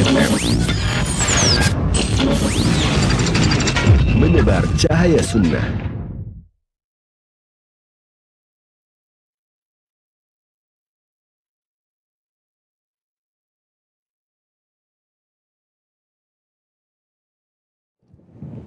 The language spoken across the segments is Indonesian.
FM. Menyebar cahaya sunnah.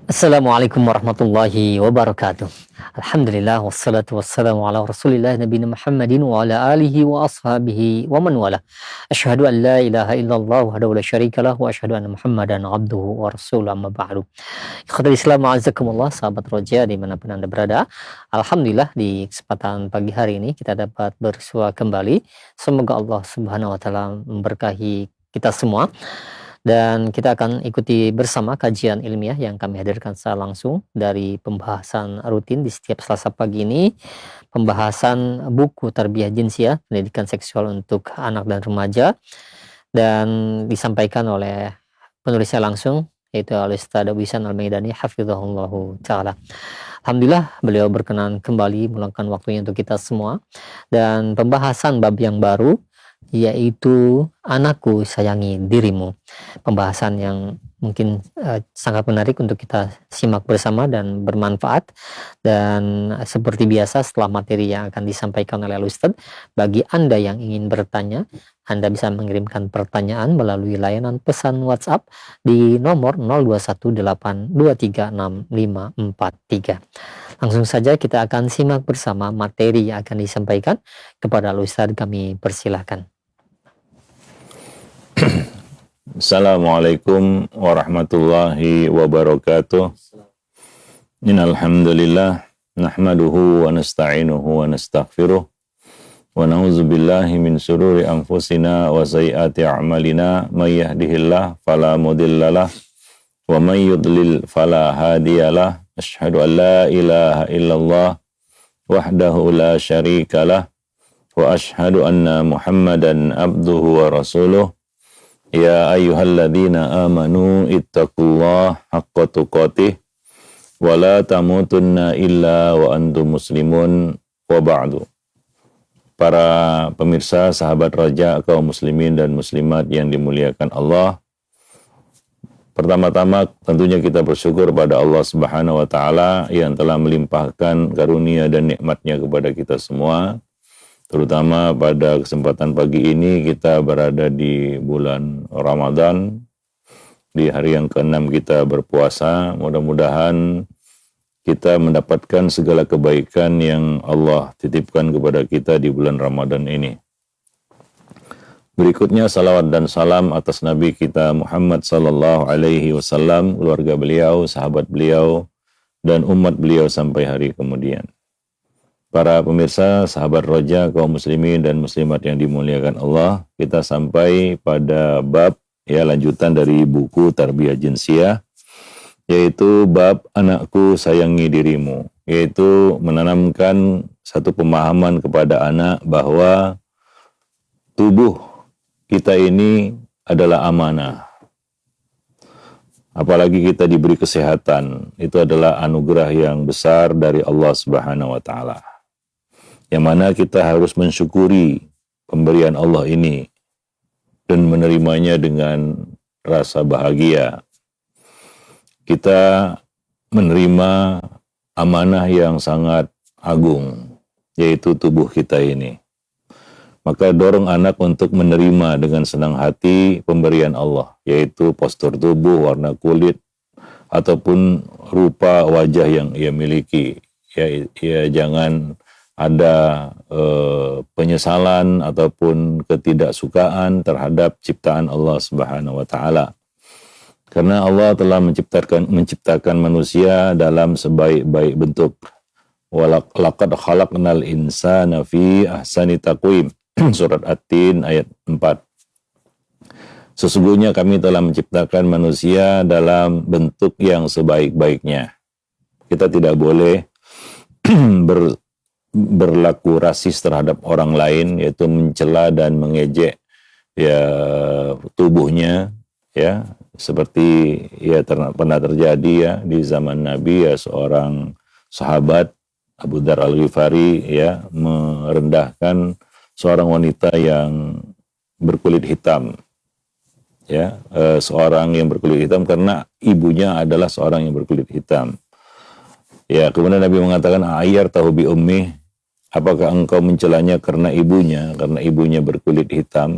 Assalamualaikum warahmatullahi wabarakatuh. Alhamdulillah wassalatu wassalamu ala Rasulillah nabiyina Muhammadin wa ala alihi wa ashabihi wa man wala. Asyhadu an la ilaha illallah wahdahu la syarikalah wa asyhadu anna Muhammadan abduhu wa rasuluhu amma ba'du. Ikhwatul Islam a'azzakumullah, sahabat roja dimanapun Anda berada. Alhamdulillah di kesempatan pagi hari ini kita dapat bersua kembali. Semoga Allah Subhanahu wa taala memberkahi kita semua. Dan kita akan ikuti bersama kajian ilmiah yang kami hadirkan secara langsung dari pembahasan rutin di setiap Selasa pagi ini. Pembahasan buku Tarbiyah Jinsiyah, pendidikan seksual untuk anak dan remaja. Dan disampaikan oleh penulisnya langsung, yaitu Al-Ustaz Abu Ihsan Al-Maidani, hafizahullahu ta'ala. Alhamdulillah beliau berkenan kembali meluangkan waktunya untuk kita semua. Dan pembahasan bab yang baru, yaitu anakku sayangi dirimu. Pembahasan yang mungkin sangat menarik untuk kita simak bersama dan bermanfaat. Dan seperti biasa setelah materi yang akan disampaikan oleh Ustaz, bagi Anda yang ingin bertanya, Anda bisa mengirimkan pertanyaan melalui layanan pesan WhatsApp di nomor 0218236543. Langsung saja kita akan simak bersama materi yang akan disampaikan. Kepada Ustaz kami persilahkan. Assalamualaikum warahmatullahi wabarakatuh. Innal hamdalillah nahmaduhu wa nasta'inuhu wa nastaghfiruh wa na'udzu billahi min shururi anfusina wa sayyiati a'malina may yahdihillahu fala mudhillalah wa may yudlil fala hadiyalah. Asyhadu an la ilaha illallah wahdahu la syarikalah wa asyhadu anna Muhammadan abduhu wa rasuluh. Ya ayyuhalladzina amanu ittaqullaha haqqa tuqatih wa la tamutunna illa wa antum muslimun wa ba'du. Para pemirsa, sahabat raja, kaum muslimin dan muslimat yang dimuliakan Allah. Pertama-tama tentunya kita bersyukur pada Allah Subhanahu wa taala yang telah melimpahkan karunia dan nikmatnya kepada kita semua. Terutama pada kesempatan pagi ini kita berada di bulan Ramadan, di hari yang ke-6 kita berpuasa. Mudah-mudahan kita mendapatkan segala kebaikan yang Allah titipkan kepada kita di bulan Ramadan ini. Berikutnya salawat dan salam atas Nabi kita Muhammad sallallahu alaihi wasallam, keluarga beliau, sahabat beliau, dan umat beliau sampai hari kemudian. Para pemirsa, sahabat roja, kaum muslimin dan muslimat yang dimuliakan Allah, kita sampai pada bab lanjutan dari buku Tarbiyah Jinsiyah, yaitu bab anakku sayangi dirimu, yaitu menanamkan satu pemahaman kepada anak bahwa tubuh kita ini adalah amanah. Apalagi kita diberi kesehatan, itu adalah anugerah yang besar dari Allah Subhanahu wa taala. Yang mana kita harus mensyukuri pemberian Allah ini dan menerimanya dengan rasa bahagia. Kita menerima amanah yang sangat agung, yaitu tubuh kita ini. Maka dorong anak untuk menerima dengan senang hati pemberian Allah, yaitu postur tubuh, warna kulit, ataupun rupa wajah yang ia miliki. Ya jangan ada penyesalan ataupun ketidaksukaan terhadap ciptaan Allah Subhanahu wa taala. Karena Allah telah menciptakan manusia dalam sebaik-baik bentuk. Laqad khalaqnal insana fi ahsani taqwim. Surat At-Tin ayat 4. Sesungguhnya kami telah menciptakan manusia dalam bentuk yang sebaik-baiknya. Kita tidak boleh berlaku rasis terhadap orang lain, yaitu mencela dan mengejek tubuhnya, seperti pernah terjadi di zaman Nabi, seorang sahabat Abu Dzar Al-Ghifari merendahkan seorang wanita yang berkulit hitam. ya, seorang yang berkulit hitam karena ibunya adalah seorang yang berkulit hitam. Ya, kemudian Nabi mengatakan ayar tahu bi ummi, apakah engkau mencelanya karena ibunya berkulit hitam?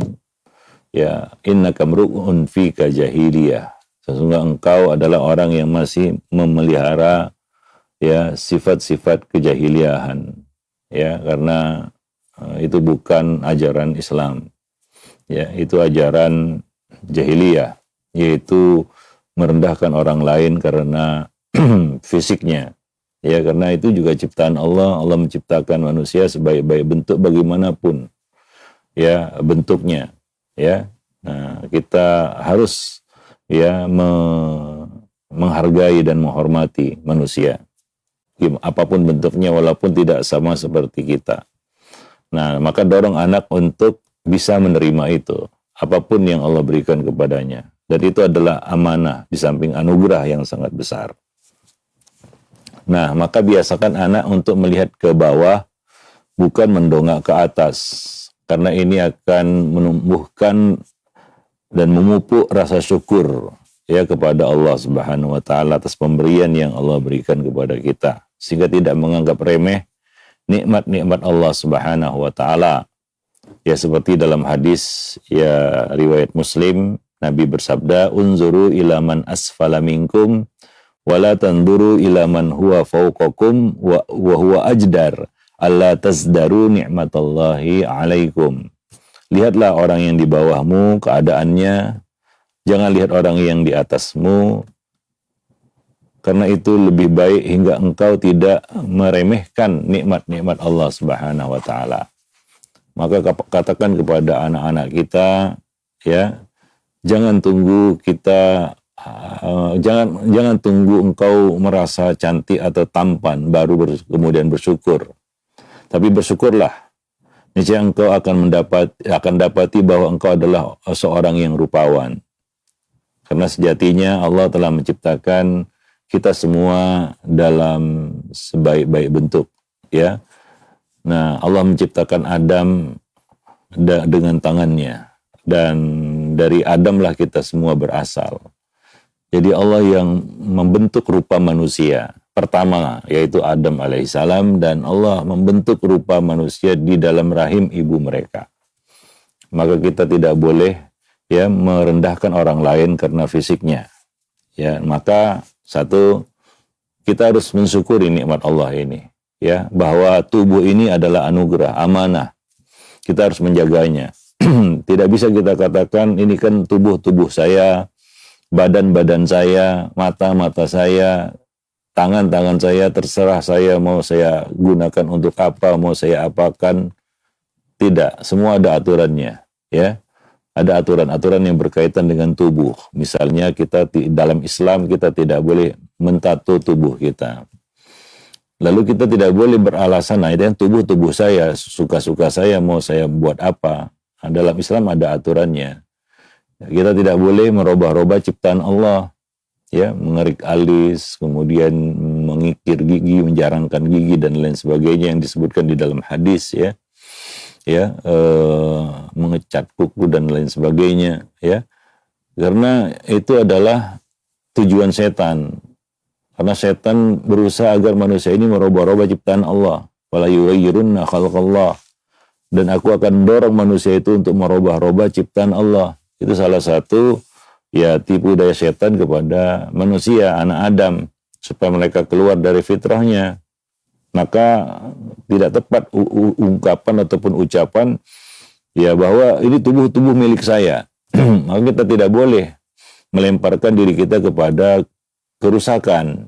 Ya, innaka mru'un fika jahiliyah. Sesungguhnya engkau adalah orang yang masih memelihara ya sifat-sifat kejahiliahan. Ya, karena itu bukan ajaran Islam. Ya, itu ajaran jahiliyah, yaitu merendahkan orang lain karena fisiknya. Ya, karena itu juga ciptaan Allah. Allah menciptakan manusia sebaik-baik bentuk bagaimanapun ya bentuknya. Ya, nah, kita harus ya menghargai dan menghormati manusia, apapun bentuknya, walaupun tidak sama seperti kita. Nah, maka dorong anak untuk bisa menerima itu, apapun yang Allah berikan kepadanya. Dan itu adalah amanah di samping anugerah yang sangat besar. Nah, maka biasakan anak untuk melihat ke bawah, bukan mendongak ke atas. Karena ini akan menumbuhkan dan memupuk rasa syukur ya kepada Allah Subhanahu wa taala atas pemberian yang Allah berikan kepada kita, sehingga tidak menganggap remeh nikmat-nikmat Allah Subhanahu wa taala. Ya, seperti dalam hadis ya riwayat Muslim, Nabi bersabda, "Unzuru ila man asfala minkum wala tanduru ila man huwa fawqakum wa huwa ajdar alla tazdaru ni'matallahi alaikum." Lihatlah orang yang di bawahmu keadaannya, jangan lihat orang yang di atasmu, karena itu lebih baik hingga engkau tidak meremehkan nikmat-nikmat Allah Subhanahu wa taala. Maka katakan kepada anak-anak kita ya, jangan tunggu engkau merasa cantik atau tampan baru kemudian bersyukur. Tapi bersyukurlah, niscaya engkau akan dapati bahwa engkau adalah seorang yang rupawan. Karena sejatinya Allah telah menciptakan kita semua dalam sebaik-baik bentuk, ya. Nah, Allah menciptakan Adam dengan tangannya, dan dari Adamlah kita semua berasal. Jadi Allah yang membentuk rupa manusia pertama, yaitu Adam alaihissalam, dan Allah membentuk rupa manusia di dalam rahim ibu mereka. Maka kita tidak boleh ya merendahkan orang lain karena fisiknya. Ya, maka satu, kita harus mensyukuri nikmat Allah ini, ya, bahwa tubuh ini adalah anugerah, amanah. Kita harus menjaganya. Tidak bisa kita katakan ini kan tubuh saya, badan saya, mata saya, tangan saya, terserah saya mau saya gunakan untuk apa, mau saya apakan. Tidak, semua ada aturannya, ya. Ada aturan-aturan yang berkaitan dengan tubuh. Misalnya kita dalam Islam kita tidak boleh mentato tubuh kita. Lalu kita tidak boleh beralasan, nah itu tubuh saya, suka-suka saya, mau saya buat apa. Nah, dalam Islam ada aturannya. Kita tidak boleh merubah-rubah ciptaan Allah. Ya, mengerik alis, kemudian mengikir gigi, menjarangkan gigi, dan lain sebagainya yang disebutkan di dalam hadis, ya. Ya, mengecat kuku dan lain sebagainya, ya, karena itu adalah tujuan setan, karena setan berusaha agar manusia ini merubah-rubah ciptaan Allah. Wala yughayyirunna khalqallah, dan aku akan mendorong manusia itu untuk merubah-rubah ciptaan Allah. Itu salah satu ya tipu daya setan kepada manusia, anak Adam, supaya mereka keluar dari fitrahnya. Maka tidak tepat ungkapan ataupun ucapan ya bahwa ini tubuh milik saya. Maka kita tidak boleh melemparkan diri kita kepada kerusakan.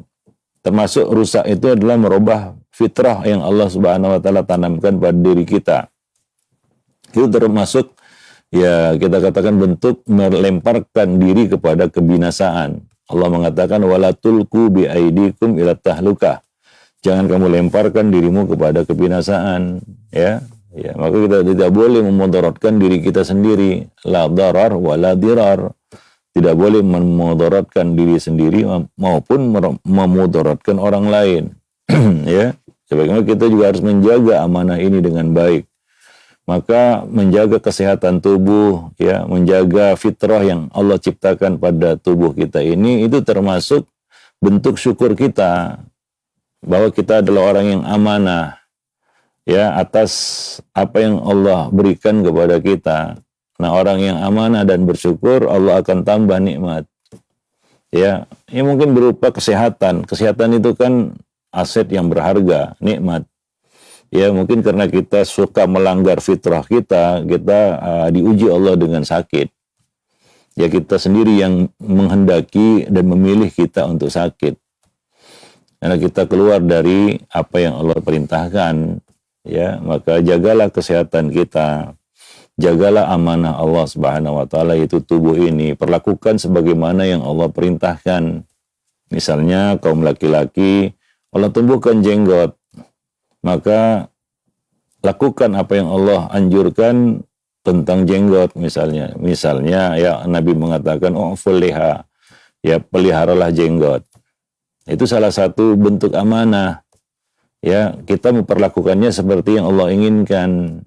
Termasuk rusak itu adalah merubah fitrah yang Allah Subhanahu wa taala tanamkan pada diri kita. Itu termasuk ya kita katakan bentuk melemparkan diri kepada kebinasaan. Allah mengatakan wala tulqu bi aidikum ila tahlukah. Jangan kamu lemparkan dirimu kepada kebinasaan, ya. Ya, maka kita tidak boleh memudaratkan diri kita sendiri. La darar wa la dirar. Tidak boleh memudaratkan diri sendiri maupun memudaratkan orang lain. Ya. Sebagaimana kita juga harus menjaga amanah ini dengan baik. Maka menjaga kesehatan tubuh, ya, menjaga fitrah yang Allah ciptakan pada tubuh kita ini, itu termasuk bentuk syukur kita bahwa kita adalah orang yang amanah, ya, atas apa yang Allah berikan kepada kita. Nah, orang yang amanah dan bersyukur, Allah akan tambah nikmat. Ya, ini mungkin berupa kesehatan. Kesehatan itu kan aset yang berharga, nikmat. Ya, mungkin karena kita suka melanggar fitrah kita diuji Allah dengan sakit. Ya, kita sendiri yang menghendaki dan memilih kita untuk sakit. Karena kita keluar dari apa yang Allah perintahkan, ya, maka jagalah kesehatan kita. Jagalah amanah Allah Subhanahu wa taala, yaitu tubuh ini, perlakukan sebagaimana yang Allah perintahkan. Misalnya kaum laki-laki, Allah tumbuhkan jenggot, maka lakukan apa yang Allah anjurkan tentang jenggot misalnya. Misalnya ya Nabi mengatakan uful liha, ya peliharalah jenggot. Itu salah satu bentuk amanah. Ya, kita memperlakukannya seperti yang Allah inginkan.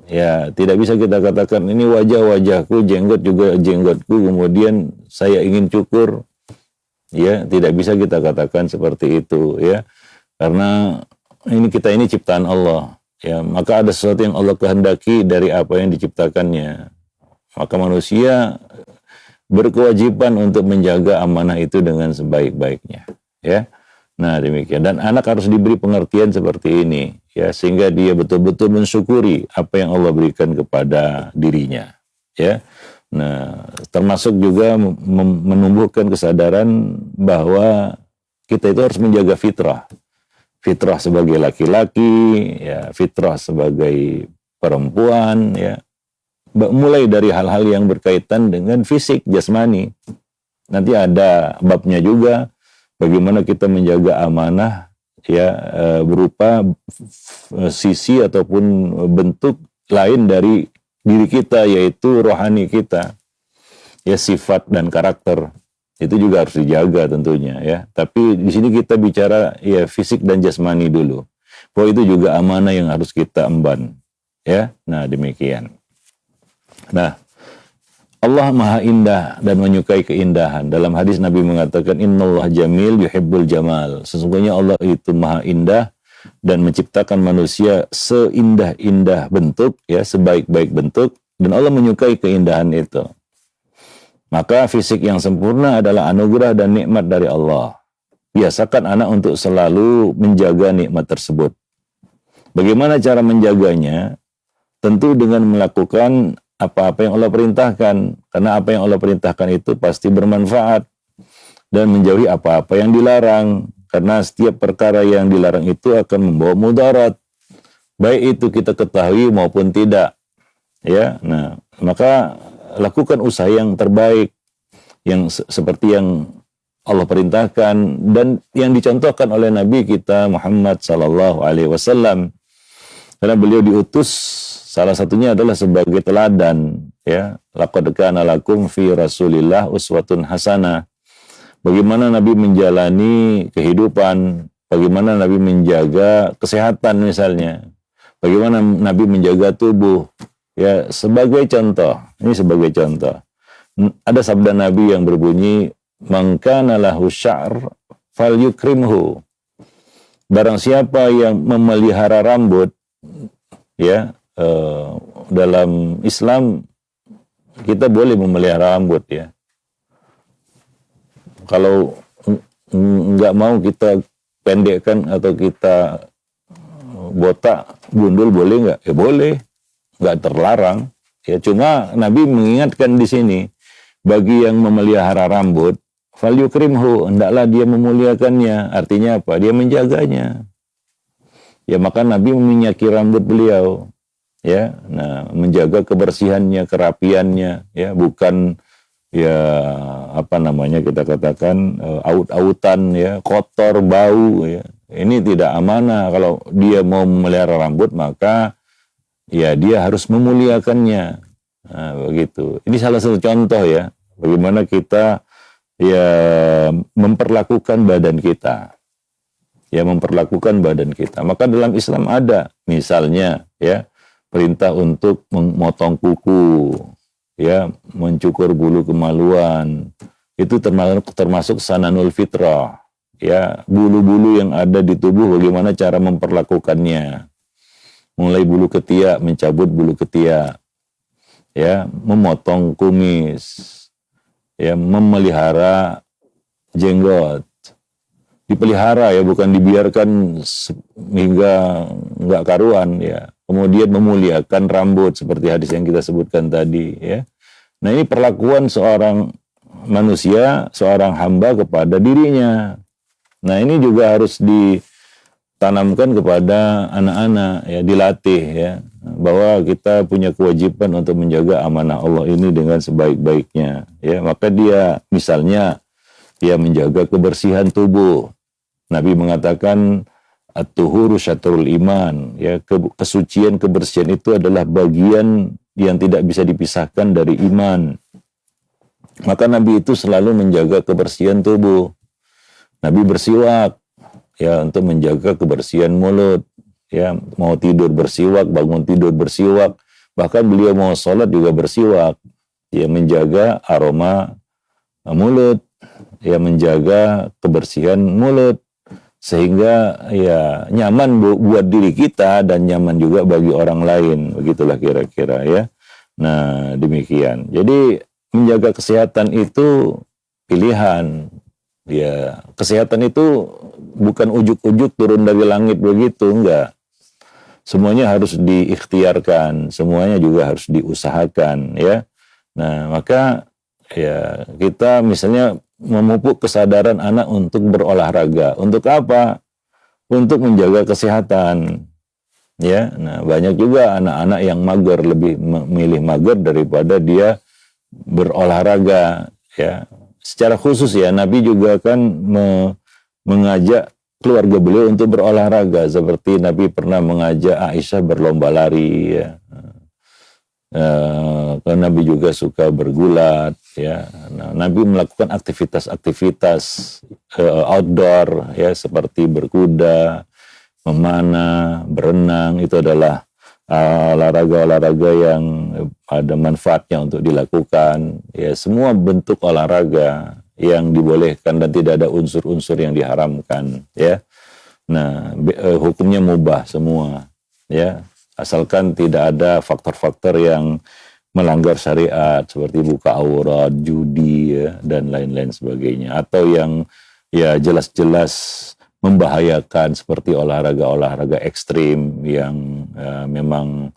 Ya, tidak bisa kita katakan ini wajah-wajahku, jenggot juga jenggotku, kemudian saya ingin cukur. Ya, tidak bisa kita katakan seperti itu, ya. Karena kita ini ciptaan Allah. Ya, maka ada sesuatu yang Allah kehendaki dari apa yang diciptakannya. Maka manusia berkewajiban untuk menjaga amanah itu dengan sebaik-baiknya. Ya, nah demikian. Dan anak harus diberi pengertian seperti ini, ya, sehingga dia betul-betul mensyukuri apa yang Allah berikan kepada dirinya. Ya, nah termasuk juga menumbuhkan kesadaran bahwa kita itu harus menjaga fitrah. Fitrah sebagai laki-laki, ya, fitrah sebagai perempuan, ya. Mulai dari hal-hal yang berkaitan dengan fisik, jasmani. Nanti ada babnya juga bagaimana kita menjaga amanah, ya, berupa sisi ataupun bentuk lain dari diri kita, yaitu rohani kita, ya, sifat dan karakter. Itu juga harus dijaga tentunya, ya. Tapi di sini kita bicara ya fisik dan jasmani dulu. Bahwa itu juga amanah yang harus kita emban, ya. Nah, demikian. Nah, Allah Maha Indah dan menyukai keindahan. Dalam hadis Nabi mengatakan innallaha jamil yuhibbul jamal. Sesungguhnya Allah itu Maha Indah dan menciptakan manusia seindah-indah bentuk, ya, sebaik-baik bentuk, dan Allah menyukai keindahan itu. Maka fisik yang sempurna adalah anugerah dan nikmat dari Allah. Biasakan anak untuk selalu menjaga nikmat tersebut. Bagaimana cara menjaganya? Tentu dengan melakukan apa-apa yang Allah perintahkan. Karena apa yang Allah perintahkan itu pasti bermanfaat. Dan menjauhi apa-apa yang dilarang. Karena setiap perkara yang dilarang itu akan membawa mudarat. Baik itu kita ketahui maupun tidak. Ya, nah, maka lakukan usaha yang terbaik, yang seperti yang Allah perintahkan dan yang dicontohkan oleh Nabi kita Muhammad sallallahu alaihi wasallam. Karena beliau diutus salah satunya adalah sebagai teladan, ya. Laqad kana lakum fi Rasulillah uswatun hasanah. Bagaimana Nabi menjalani kehidupan, bagaimana Nabi menjaga kesehatan misalnya. Bagaimana Nabi menjaga tubuh. Ya, sebagai contoh, ini sebagai contoh. Ada sabda Nabi yang berbunyi, "Man kana lahu sya'r falyukrimhu." Barang siapa yang memelihara rambut, ya, dalam Islam kita boleh memelihara rambut, ya. Kalau nggak mau kita pendekkan atau kita botak, gundul, boleh nggak? Ya boleh. Nggak terlarang, ya. Cuma Nabi mengingatkan di sini bagi yang memelihara rambut, falyukrimhu, hendaklah dia memuliakannya. Artinya apa? Dia menjaganya. Ya, maka Nabi meminyaki rambut beliau, ya. Nah, menjaga kebersihannya, kerapiannya, ya, bukan ya apa namanya kita katakan aut-autan, ya, kotor, bau, ya. Ini tidak amanah. Kalau dia mau memelihara rambut, maka ya dia harus memuliakannya. Nah, begitu. Ini salah satu contoh, ya, bagaimana kita ya memperlakukan badan kita. Ya, memperlakukan badan kita. Maka dalam Islam ada misalnya, ya, perintah untuk memotong kuku, ya, mencukur bulu kemaluan. Itu termasuk sananul fitrah, ya, bulu-bulu yang ada di tubuh bagaimana cara memperlakukannya. Mulai bulu ketiak, mencabut bulu ketiak, ya, memotong kumis, ya, memelihara jenggot. Dipelihara, ya, bukan dibiarkan hingga nggak karuan, ya. Kemudian memuliakan rambut seperti hadis yang kita sebutkan tadi, ya. Nah, ini perlakuan seorang manusia, seorang hamba kepada dirinya. Nah, ini juga harus ditanamkan kepada anak-anak, ya, dilatih, ya, bahwa kita punya kewajiban untuk menjaga amanah Allah ini dengan sebaik-baiknya, ya. Maka dia misalnya dia menjaga kebersihan tubuh. Nabi mengatakan at-tuhuru syatrul iman, ya, kesucian, kebersihan itu adalah bagian yang tidak bisa dipisahkan dari iman. Maka Nabi itu selalu menjaga kebersihan tubuh. Nabi bersiwak, ya, untuk menjaga kebersihan mulut, ya, mau tidur bersiwak, bangun tidur bersiwak, bahkan beliau mau sholat juga bersiwak, ya, menjaga aroma mulut, ya, menjaga kebersihan mulut, sehingga, ya, nyaman buat diri kita dan nyaman juga bagi orang lain, begitulah kira-kira, ya. Nah, demikian. Jadi menjaga kesehatan itu pilihan, ya. Kesehatan itu bukan ujuk-ujuk turun dari langit begitu, enggak. Semuanya harus diikhtiarkan, semuanya juga harus diusahakan, ya. Nah, maka, ya, kita misalnya memupuk kesadaran anak untuk berolahraga. Untuk apa? Untuk menjaga kesehatan, ya. Nah, banyak juga anak-anak yang mager, lebih memilih mager daripada dia berolahraga, ya. Secara khusus, ya, Nabi juga kan mengajak keluarga beliau untuk berolahraga, seperti Nabi pernah mengajak Aisyah berlomba lari, ya. Karena Nabi juga suka bergulat, ya. Nah, Nabi melakukan aktivitas-aktivitas outdoor, ya, seperti berkuda, memanah, berenang. Itu adalah olahraga-olahraga yang ada manfaatnya untuk dilakukan, ya. Semua bentuk olahraga yang dibolehkan dan tidak ada unsur-unsur yang diharamkan, ya. Nah, hukumnya mubah semua, ya. Asalkan tidak ada faktor-faktor yang melanggar syariat seperti buka aurat, judi, ya, dan lain-lain sebagainya, atau yang, ya, jelas-jelas membahayakan seperti olahraga-olahraga ekstrim yang memang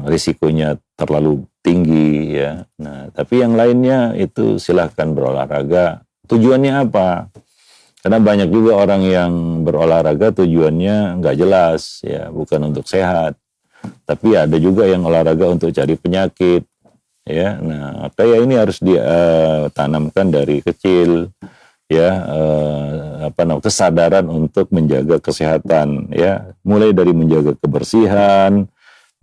risikonya terlalu tinggi, ya. Nah, tapi yang lainnya itu silahkan berolahraga. Tujuannya apa? Karena banyak juga orang yang berolahraga tujuannya nggak jelas, ya, bukan untuk sehat. Tapi ada juga yang olahraga untuk cari penyakit, ya. Nah, kayak ini harus ditanamkan dari kecil, ya, kesadaran untuk menjaga kesehatan, ya. Mulai dari menjaga kebersihan,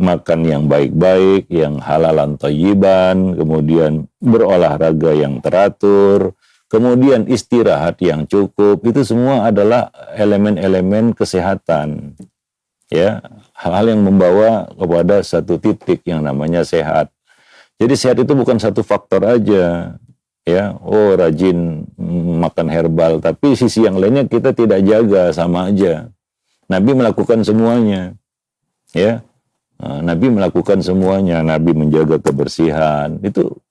makan yang baik-baik, yang halalan thayyiban, kemudian berolahraga yang teratur, kemudian istirahat yang cukup. Itu semua adalah elemen-elemen kesehatan, ya, hal-hal yang membawa kepada satu titik yang namanya sehat. Jadi sehat itu bukan satu faktor aja, ya. Oh, rajin makan herbal, tapi sisi yang lainnya kita tidak jaga, sama aja. Nabi melakukan semuanya, ya. Nabi melakukan semuanya. Nabi menjaga kebersihan. Itu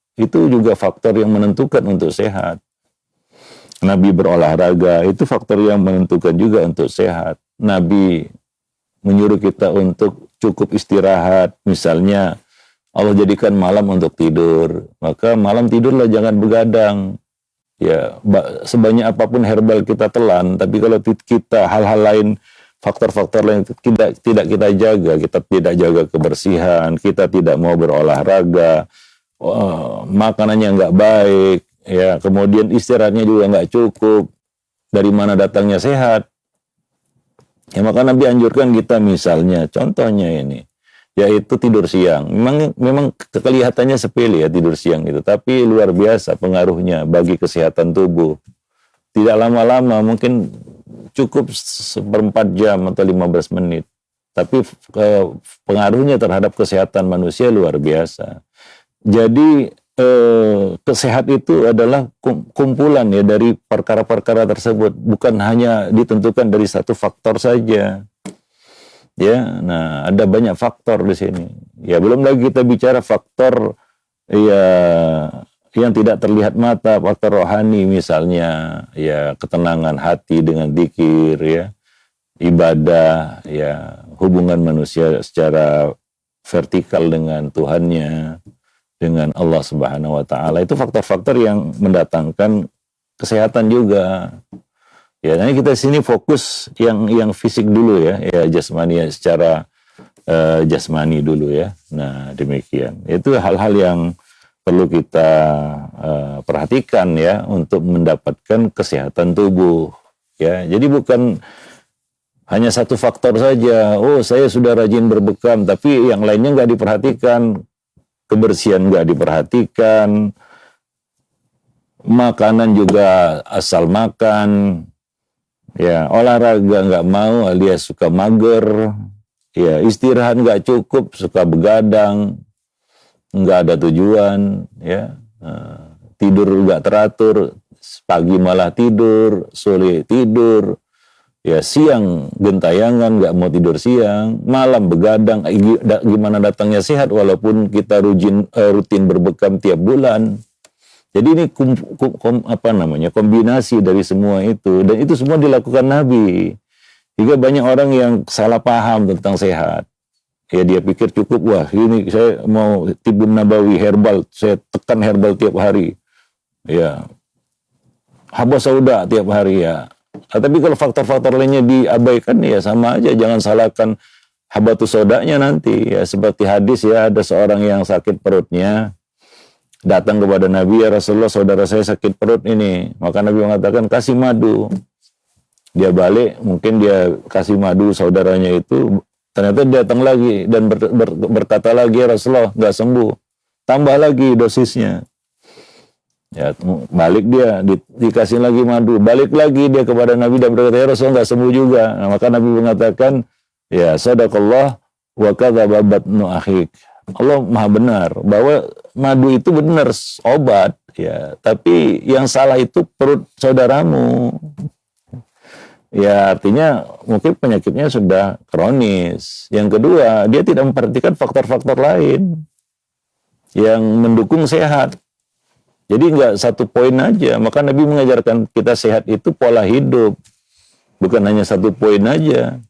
juga faktor yang menentukan untuk sehat. Nabi berolahraga, itu faktor yang menentukan juga untuk sehat. Nabi menyuruh kita untuk cukup istirahat. Misalnya, Allah jadikan malam untuk tidur, maka malam tidurlah, jangan begadang. Ya, sebanyak apapun herbal kita telan, tapi kalau kita hal-hal lain, faktor-faktor lain tidak kita jaga, kita tidak jaga kebersihan, kita tidak mau berolahraga, makanannya nggak baik, ya, kemudian istirahatnya juga nggak cukup, dari mana datangnya sehat? Ya, maka Nabi anjurkan kita misalnya, contohnya ini, yaitu tidur siang. Memang kelihatannya sepele, ya, tidur siang itu, tapi luar biasa pengaruhnya bagi kesehatan tubuh. Tidak lama-lama, mungkin cukup 1/4 jam atau 15 menit. tapi pengaruhnya terhadap kesehatan manusia luar biasa. Jadi kesehat itu adalah kumpulan ya dari perkara-perkara tersebut, bukan hanya ditentukan dari satu faktor saja. Ya, nah ada banyak faktor di sini. Ya belum lagi kita bicara faktor ya yang tidak terlihat mata, faktor rohani misalnya, ya ketenangan hati dengan zikir, ya ibadah, ya hubungan manusia secara vertikal dengan Tuhannya, dengan Allah Subhanahu wa taala. Itu faktor-faktor yang mendatangkan kesehatan juga. Ya, nah kita sini fokus yang fisik dulu ya jasmani secara jasmani dulu ya. Nah, demikian. Itu hal-hal yang perlu kita perhatikan ya untuk mendapatkan kesehatan tubuh. Ya, jadi bukan hanya satu faktor saja. Oh, saya sudah rajin berbekam, tapi yang lainnya nggak diperhatikan. Kebersihan nggak diperhatikan, makanan juga asal makan, ya olahraga nggak mau alias suka mager, ya istirahat nggak cukup, suka begadang, nggak ada tujuan, ya tidur nggak teratur, pagi malah tidur, sore tidur. Ya siang gentayangan, nggak mau tidur siang, malam begadang. Gimana datangnya sehat walaupun kita rutin berbekam tiap bulan. Jadi ini kombinasi dari semua itu, dan itu semua dilakukan Nabi. Hingga banyak orang yang salah paham tentang sehat. Ya dia pikir cukup, wah ini saya mau tibun nabawi herbal, saya tekan herbal tiap hari. Ya habas sauda tiap hari ya. Tapi kalau faktor-faktor lainnya diabaikan ya sama aja, jangan salahkan habatus sodanya nanti ya. Seperti hadis ya, ada seorang yang sakit perutnya datang kepada Nabi, ya Rasulullah saudara saya sakit perut ini, maka Nabi mengatakan kasih madu. Dia balik, mungkin dia kasih madu saudaranya itu, ternyata dia datang lagi dan berkata lagi, ya Rasulullah nggak sembuh, tambah lagi dosisnya. Ya, balik dia dikasih lagi madu, balik lagi dia kepada Nabi dan berkata, ya Rasulullah nggak sembuh juga. Nah, maka Nabi mengatakan, ya sadaqallah wa kadzaba batnu akhik. Allah maha benar bahwa madu itu benar obat, ya, tapi yang salah itu perut saudaramu. Ya artinya mungkin penyakitnya sudah kronis. Yang kedua, dia tidak memperhatikan faktor-faktor lain yang mendukung sehat. Jadi nggak satu poin aja. Maka Nabi mengajarkan kita sehat itu pola hidup, bukan hanya satu poin aja.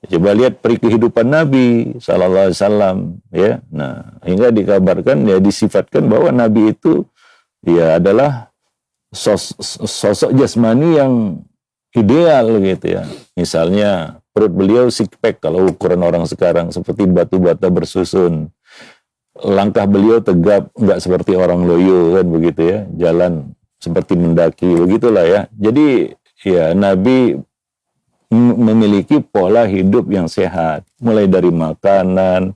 Coba lihat peri kehidupan Nabi Sallallahu Alaihi Wasallam, ya. Nah, hingga dikabarkan ya disifatkan bahwa Nabi itu ya adalah sosok jasmani yang ideal gitu ya. Misalnya perut beliau six pack kalau ukuran orang sekarang, seperti batu bata bersusun. Langkah beliau tegap, nggak seperti orang loyo kan begitu ya, jalan seperti mendaki begitulah ya. Jadi ya Nabi memiliki pola hidup yang sehat, mulai dari makanan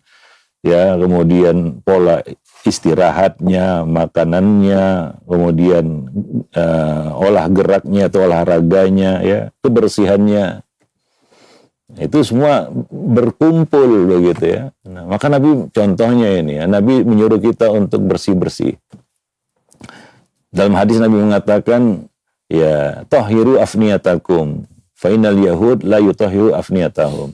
ya, kemudian pola istirahatnya, makanannya, kemudian olah geraknya atau olahraganya ya, kebersihannya. Itu semua berkumpul begitu ya. Nah, maka Nabi contohnya ini ya, Nabi menyuruh kita untuk bersih-bersih. Dalam hadis Nabi mengatakan, ya tahiru afniyatakum, fa innal yahud la yutahiru afniyatahum.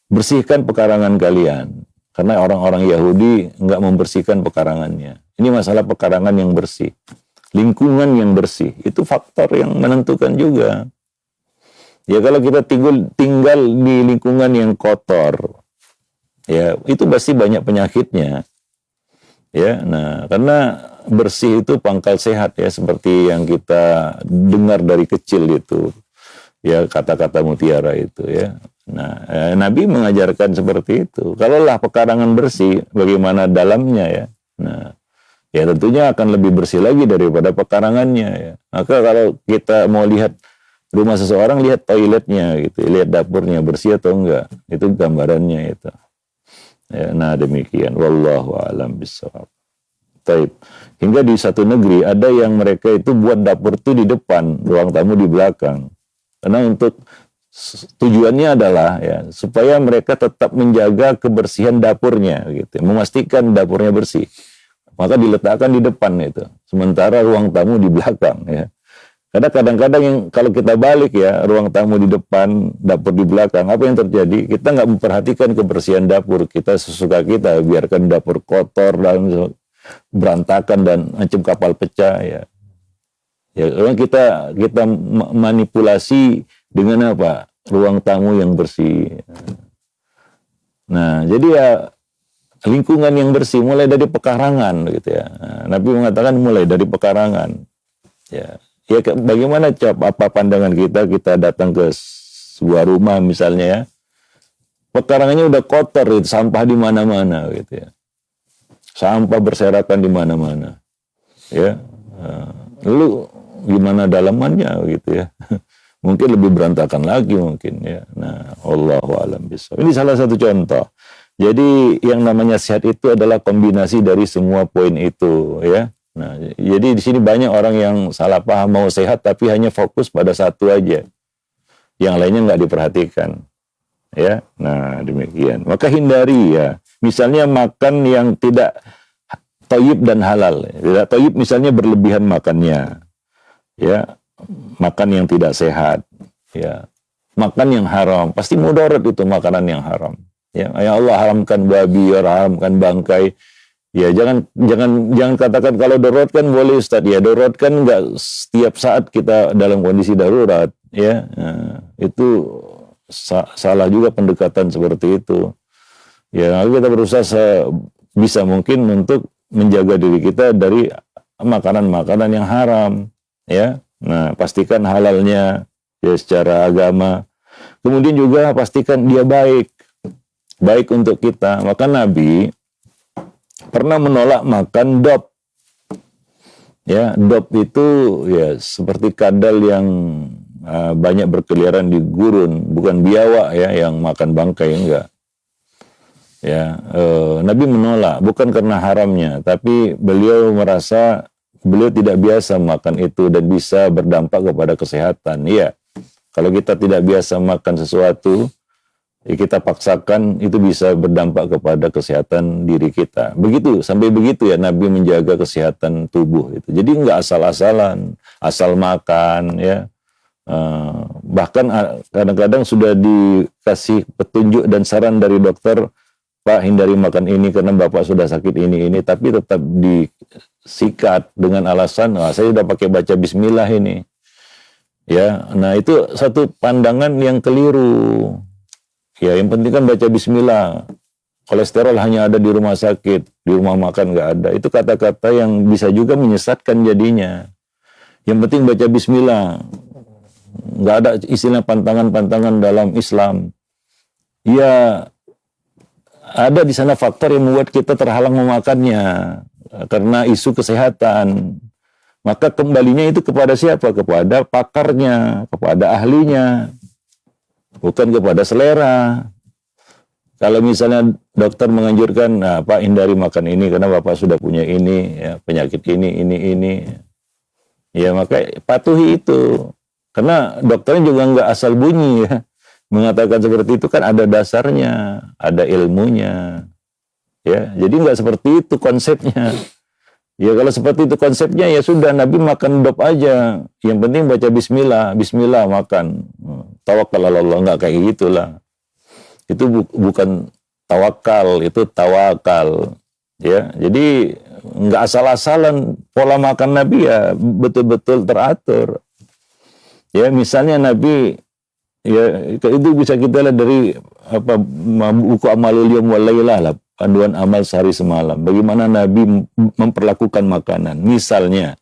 Bersihkan pekarangan kalian, karena orang-orang Yahudi enggak membersihkan pekarangannya. Ini masalah pekarangan yang bersih. Lingkungan yang bersih, itu faktor yang menentukan juga. Ya kalau kita tinggal di lingkungan yang kotor, ya itu pasti banyak penyakitnya. Ya, nah karena bersih itu pangkal sehat ya, seperti yang kita dengar dari kecil itu, ya kata-kata mutiara itu ya. Nah, Nabi mengajarkan seperti itu. Kalaulah pekarangan bersih, bagaimana dalamnya ya? Nah, ya tentunya akan lebih bersih lagi daripada pekarangannya ya. Maka kalau kita mau lihat rumah seseorang, lihat toiletnya gitu, lihat dapurnya bersih atau enggak, itu gambarannya itu. Ya, nah demikian, wallahu a'lam bishawab. Taib. Hingga di satu negeri ada yang mereka itu buat dapur itu di depan, ruang tamu di belakang. Karena untuk tujuannya adalah ya supaya mereka tetap menjaga kebersihan dapurnya gitu, memastikan dapurnya bersih. Maka diletakkan di depan itu, sementara ruang tamu di belakang ya. Karena kadang-kadang yang kalau kita balik ya, ruang tamu di depan, dapur di belakang, apa yang terjadi? Kita nggak memperhatikan kebersihan dapur, kita sesuka kita biarkan dapur kotor dan berantakan dan macam kapal pecah ya. Ya, kita manipulasi dengan apa? Ruang tamu yang bersih. Nah, jadi ya lingkungan yang bersih mulai dari pekarangan gitu ya. Nah, Nabi mengatakan mulai dari pekarangan. Ya, bagaimana apa pandangan kita datang ke sebuah rumah misalnya ya. Pekarangannya udah kotor, itu sampah di mana-mana gitu ya. Sampah berserakan di mana-mana. Ya. Lalu gimana dalamannya gitu ya. Mungkin lebih berantakan lagi mungkin ya. Nah, Allahu a'lam bishawab. Ini salah satu contoh. Jadi yang namanya sehat itu adalah kombinasi dari semua poin itu ya. Nah, jadi di sini banyak orang yang salah paham mau sehat tapi hanya fokus pada satu aja. Yang lainnya nggak diperhatikan. Ya. Nah, demikian. Maka hindari ya. Misalnya makan yang tidak thayyib dan halal. Tidak thayyib misalnya berlebihan makannya. Ya. Makan yang tidak sehat. Ya. Makan yang haram. Pasti mudarat itu makanan yang haram. Ya, Allah haramkan babi, haramkan bangkai. Ya, jangan katakan kalau darurat kan boleh Ustaz. Ya, darurat kan enggak setiap saat kita dalam kondisi darurat, ya. Nah, itu salah juga pendekatan seperti itu. Ya, kita berusaha sebisa mungkin untuk menjaga diri kita dari makanan-makanan yang haram, ya. Nah, pastikan halalnya ya secara agama. Kemudian juga pastikan dia baik untuk kita. Maka Nabi pernah menolak makan dop. Ya, dop itu ya seperti kadal yang banyak berkeliaran di gurun, bukan biawak ya yang makan bangkai, enggak. Ya, Nabi menolak bukan karena haramnya, tapi beliau merasa beliau tidak biasa makan itu dan bisa berdampak kepada kesehatan. Iya. Kalau kita tidak biasa makan sesuatu, ya kita paksakan, itu bisa berdampak kepada kesehatan diri kita. Begitu, sampai begitu ya Nabi menjaga kesehatan tubuh itu. Jadi enggak asal-asalan, asal makan ya. Bahkan kadang-kadang sudah dikasih petunjuk dan saran dari dokter, Pak hindari makan ini karena Bapak sudah sakit ini, tapi tetap disikat dengan alasan, saya sudah pakai baca bismillah ini. Ya, nah itu satu pandangan yang keliru. Ya, yang penting kan baca bismillah. Kolesterol hanya ada di rumah sakit, di rumah makan nggak ada. Itu kata-kata yang bisa juga menyesatkan jadinya. Yang penting baca bismillah. Nggak ada istilah pantangan-pantangan dalam Islam. Ya, ada di sana faktor yang membuat kita terhalang memakannya karena isu kesehatan. Maka kembalinya itu kepada siapa? Kepada pakarnya, kepada ahlinya. Bukan kepada selera. Kalau misalnya dokter menganjurkan, nah, Pak hindari makan ini karena Bapak sudah punya ini, ya, penyakit ini. Ya, maka patuhi itu. Karena dokternya juga nggak asal bunyi ya. Mengatakan seperti itu kan ada dasarnya, ada ilmunya. Ya, jadi nggak seperti itu konsepnya. Ya kalau seperti itu konsepnya ya sudah Nabi makan dop aja. Yang penting baca bismillah makan. Tawakal ala Allah, enggak kayak gitulah. Itu bukan tawakal, itu tawakal. Ya, jadi enggak asal-asalan pola makan Nabi ya betul-betul teratur. Ya, misalnya Nabi ya itu bisa kita lihat dari buku Amalul Yawm wal Lailah lah, panduan amal sehari semalam. Bagaimana Nabi memperlakukan makanan. Misalnya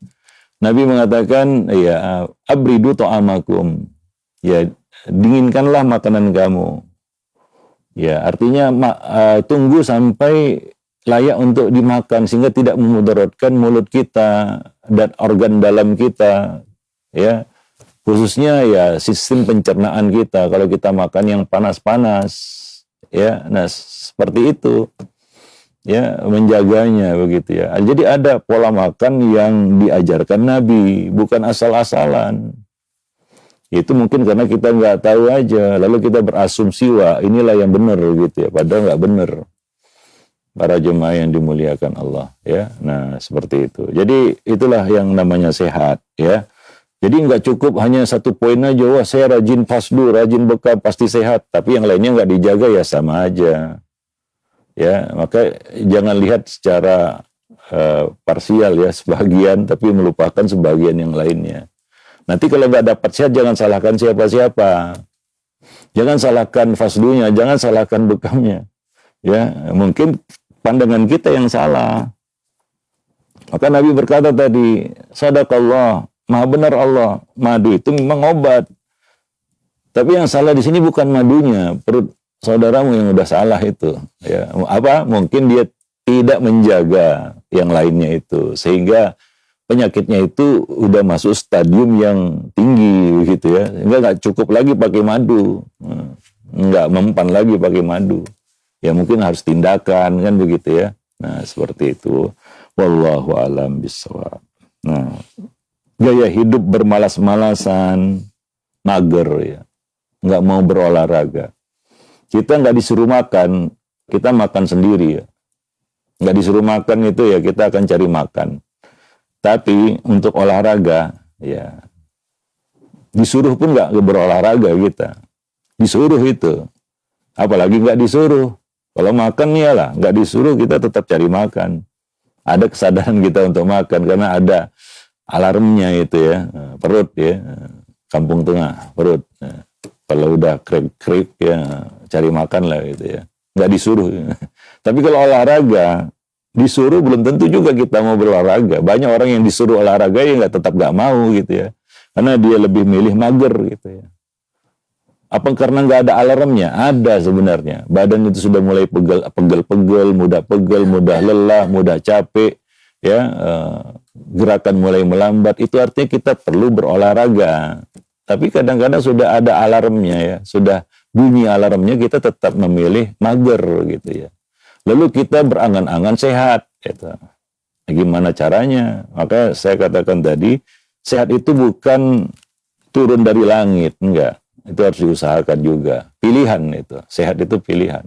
Nabi mengatakan ya abridu ta'amakum. Ya, dinginkanlah makanan kamu. Ya, artinya tunggu sampai layak untuk dimakan sehingga tidak memudaratkan mulut kita dan organ dalam kita. Ya, khususnya ya sistem pencernaan kita. Kalau kita makan yang panas-panas, ya, nah seperti itu. Ya, menjaganya begitu ya. Jadi ada pola makan yang diajarkan Nabi, bukan asal-asalan. Itu mungkin karena kita nggak tahu aja, lalu kita berasumsi wah inilah yang benar gitu ya, padahal nggak benar. Para jemaah yang dimuliakan Allah ya. Nah, seperti itu. Jadi itulah yang namanya sehat ya. Jadi nggak cukup hanya satu poin aja, wah saya rajin fasdu, rajin bekam pasti sehat, tapi yang lainnya nggak dijaga ya sama aja. Ya, maka jangan lihat secara parsial ya, sebagian tapi melupakan sebagian yang lainnya. Nanti kalau nggak dapat sehat jangan salahkan siapa-siapa. Jangan salahkan fasdunya, jangan salahkan bekamnya. Ya, mungkin pandangan kita yang salah. Maka Nabi berkata tadi, sadaqallah, maha benar Allah, madu itu memang obat. Tapi yang salah di sini bukan madunya, perut saudaramu yang udah salah itu. Ya, apa? Mungkin dia tidak menjaga yang lainnya itu, sehingga penyakitnya itu udah masuk stadium yang tinggi gitu ya. Nggak cukup lagi pakai madu, nggak mempan lagi pakai madu. Ya mungkin harus tindakan kan begitu ya. Nah seperti itu. Wallahu a'lam bishawab. Nah gaya hidup bermalas-malasan, mager ya, nggak mau berolahraga. Kita nggak disuruh makan, kita makan sendiri ya. Nggak disuruh makan itu ya kita akan cari makan. Tapi untuk olahraga ya disuruh pun nggak berolahraga kita. Disuruh itu, apalagi nggak disuruh. Kalau makan ya lah, nggak disuruh kita tetap cari makan. Ada kesadaran kita untuk makan karena ada alarmnya itu ya, perut ya, kampung tengah perut. Kalau udah krip ya cari makan lah gitu ya, nggak disuruh. Tapi kalau olahraga disuruh belum tentu juga kita mau berolahraga. Banyak orang yang disuruh olahraga ya tetap nggak mau gitu ya, karena dia lebih milih mager gitu ya. Apa karena nggak ada alarmnya? Ada sebenarnya. Badan itu sudah mulai pegel-pegel, mudah lelah, mudah capek, ya, gerakan mulai melambat. Itu artinya kita perlu berolahraga. Tapi kadang-kadang sudah ada alarmnya ya, sudah bunyi alarmnya, kita tetap memilih mager gitu ya. Lalu kita berangan-angan sehat. Gitu. Gimana caranya? Maka saya katakan tadi, sehat itu bukan turun dari langit, enggak. Itu harus diusahakan juga. Pilihan itu. Sehat itu pilihan.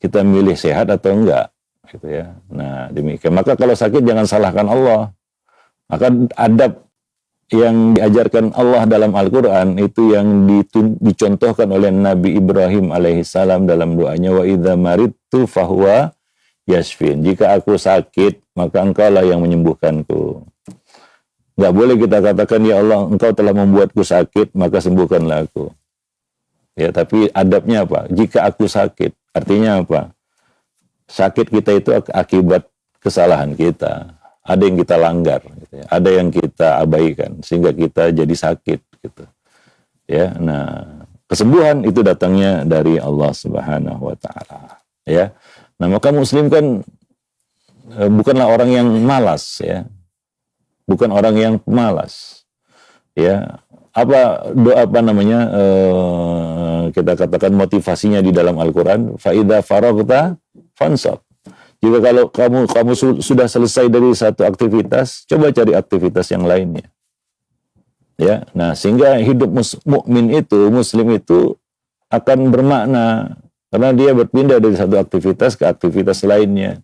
Kita milih sehat atau enggak. Gitu ya. Nah, demikian. Maka kalau sakit jangan salahkan Allah. Maka adab yang diajarkan Allah dalam Al-Quran itu yang dicontohkan oleh Nabi Ibrahim alaihissalam dalam doanya, wa idza maridtu fahuwa yashfin. Jika aku sakit, maka engkaulah yang menyembuhkanku. Nggak boleh kita katakan, ya Allah, engkau telah membuatku sakit, maka sembuhkanlah aku. Ya, tapi adabnya apa? Jika aku sakit, artinya apa? Sakit kita itu akibat kesalahan kita. Ada yang kita langgar, gitu ya. Ada yang kita abaikan, sehingga kita jadi sakit. Gitu. Ya, nah, kesembuhan itu datangnya dari Allah Subhanahu Wa Taala. Ya, nah maka Muslim kan bukanlah orang yang malas, ya. Bukan orang yang malas, ya. Apa namanya kita katakan motivasinya di dalam Al-Quran, faida faragta fansab. Jika kalau kamu sudah selesai dari satu aktivitas, coba cari aktivitas yang lainnya. Ya, nah sehingga hidup mukmin itu, Muslim itu akan bermakna karena dia berpindah dari satu aktivitas ke aktivitas lainnya.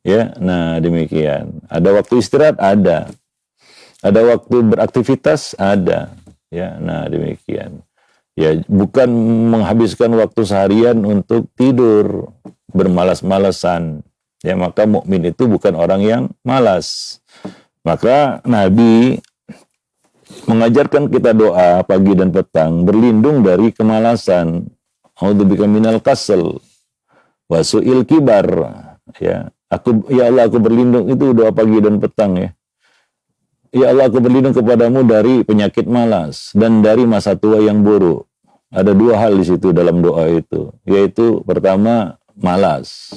Ya, nah demikian. Ada waktu istirahat, ada waktu beraktivitas, ada. Ya, nah demikian. Ya, bukan menghabiskan waktu seharian untuk tidur, bermalas-malasan. Ya, maka mukmin itu bukan orang yang malas. Maka Nabi mengajarkan kita doa pagi dan petang, berlindung dari kemalasan. A'udzubika minal kasal wa su'il kibar. Ya, ya Allah, aku berlindung, itu doa pagi dan petang ya. Ya Allah, aku berlindung kepadamu dari penyakit malas dan dari masa tua yang buruk. Ada dua hal di situ dalam doa itu, yaitu pertama malas,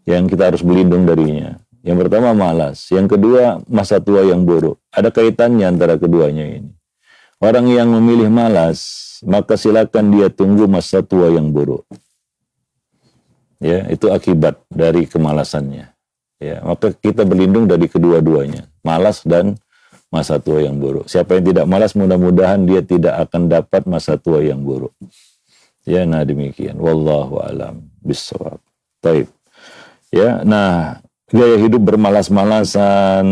yang kita harus berlindung darinya. Yang pertama malas, yang kedua masa tua yang buruk. Ada kaitannya antara keduanya ini. Orang yang memilih malas, maka silakan dia tunggu masa tua yang buruk. Ya, itu akibat dari kemalasannya. Ya, maka kita berlindung dari kedua-duanya, malas dan masa tua yang buruk. Siapa yang tidak malas, mudah-mudahan dia tidak akan dapat masa tua yang buruk. Ya, nah demikian. Wallahu alam bissawab. Baik. Ya, nah gaya hidup bermalas-malasan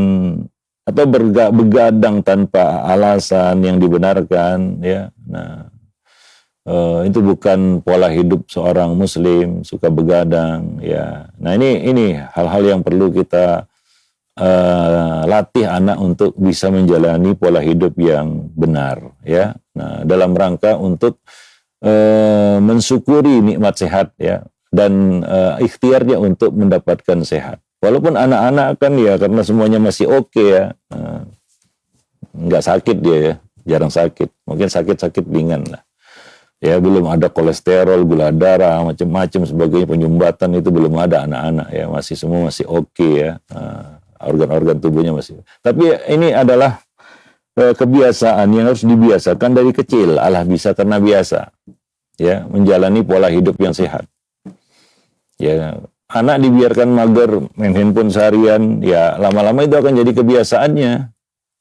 atau begadang tanpa alasan yang dibenarkan, ya. Nah, itu bukan pola hidup seorang muslim, suka begadang, ya. Nah, ini hal-hal yang perlu kita latih anak untuk bisa menjalani pola hidup yang benar, ya. Nah, dalam rangka untuk mensyukuri nikmat sehat, ya, dan ikhtiarnya untuk mendapatkan sehat. Walaupun anak-anak kan ya karena semuanya masih oke, ya, nggak sakit dia, ya, jarang sakit, mungkin sakit-sakit ringan lah. Ya, belum ada kolesterol, gula darah, macam-macam sebagainya, penyumbatan itu belum ada anak-anak, ya, masih semua masih oke, ya, organ-organ tubuhnya masih. Tapi ini adalah kebiasaan yang harus dibiasakan dari kecil, alah bisa karena biasa, ya, menjalani pola hidup yang sehat. Ya, anak dibiarkan mager main handphone seharian, ya lama-lama itu akan jadi kebiasaannya.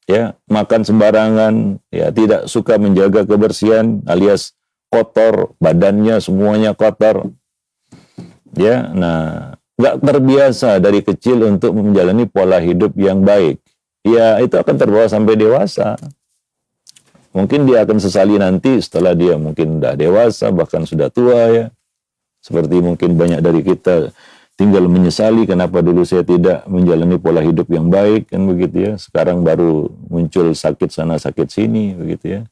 Ya, makan sembarangan, ya, tidak suka menjaga kebersihan alias kotor, badannya semuanya kotor. Ya, nah, nggak terbiasa dari kecil untuk menjalani pola hidup yang baik. Ya, itu akan terbawa sampai dewasa. Mungkin dia akan sesali nanti setelah dia mungkin udah dewasa, bahkan sudah tua, ya. Seperti mungkin banyak dari kita tinggal menyesali kenapa dulu saya tidak menjalani pola hidup yang baik, kan begitu, ya. Sekarang baru muncul sakit sana sakit sini, begitu, ya.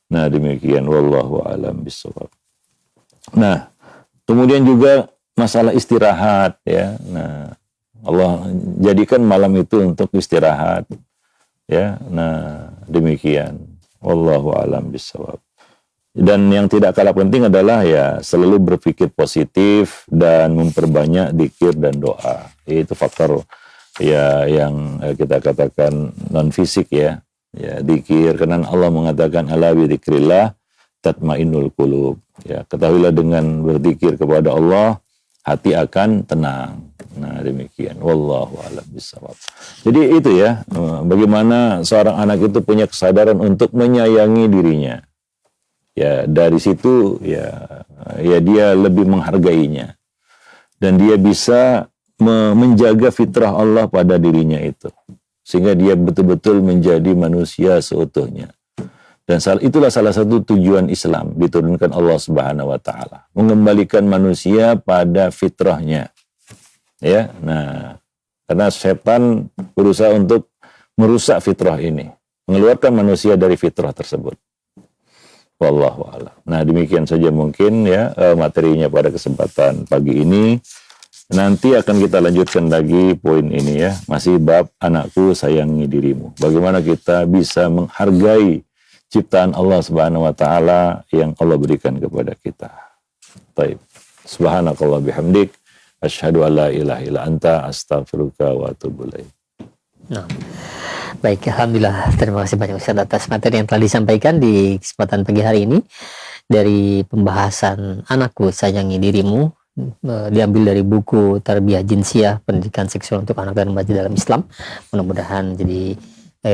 Nah, demikian, wallahu a'lam bishawab. Nah, kemudian juga masalah istirahat, ya. Nah, Allah jadikan malam itu untuk istirahat, ya. Nah, demikian, wallahu a'lam bishawab. Dan yang tidak kalah penting adalah ya selalu berpikir positif dan memperbanyak dzikir dan doa. Itu faktor ya yang kita katakan non fisik, ya. Ya, dzikir, karena Allah mengatakan ala bi dzikrillah tatmainnul qulub. Ya, ketahuilah dengan berzikir kepada Allah hati akan tenang. Nah, demikian, wallahu a'lam bishawab. Jadi itu, ya, bagaimana seorang anak itu punya kesadaran untuk menyayangi dirinya. Ya, dari situ ya dia lebih menghargainya dan dia bisa menjaga fitrah Allah pada dirinya itu sehingga dia betul-betul menjadi manusia seutuhnya. Dan itulah salah satu tujuan Islam diturunkan Allah Subhanahu wa taala, mengembalikan manusia pada fitrahnya. Ya, nah, karena setan berusaha untuk merusak fitrah ini, mengeluarkan manusia dari fitrah tersebut. Wallahu a'lam. Nah, demikian saja mungkin, ya, materinya pada kesempatan pagi ini. Nanti akan kita lanjutkan lagi poin ini, ya. Masih bab anakku sayangi dirimu. Bagaimana kita bisa menghargai ciptaan Allah Subhanahu wa taala yang Allah berikan kepada kita. Baik. Subhanakallah bihamdik asyhadu an la ilaha illa anta astaghfiruka wa atubu ilaik. Nah, baik, alhamdulillah, terima kasih banyak Ustaz atas materi yang telah disampaikan di kesempatan pagi hari ini dari pembahasan Anakku Sayangi Dirimu, diambil dari buku Tarbiyah Jinsiyah, Pendidikan Seksual untuk Anak dan Remaja dalam Islam. Mudah-mudahan jadi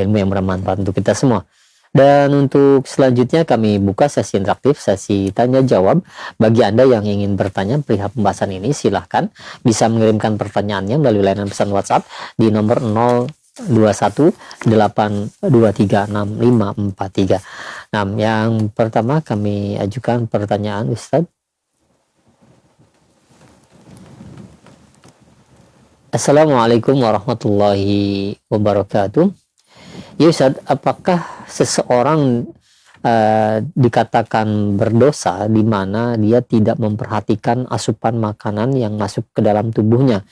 ilmu yang bermanfaat untuk kita semua. Dan untuk selanjutnya kami buka sesi interaktif, sesi tanya jawab. Bagi Anda yang ingin bertanya perihal pembahasan ini, silahkan bisa mengirimkan pertanyaannya melalui layanan pesan WhatsApp di nomor 021-823-6543. Nah, yang pertama kami ajukan pertanyaan Ustaz. Assalamualaikum warahmatullahi wabarakatuh. Ya Ustaz, apakah seseorang dikatakan berdosa di mana dia tidak memperhatikan asupan makanan yang masuk ke dalam tubuhnya?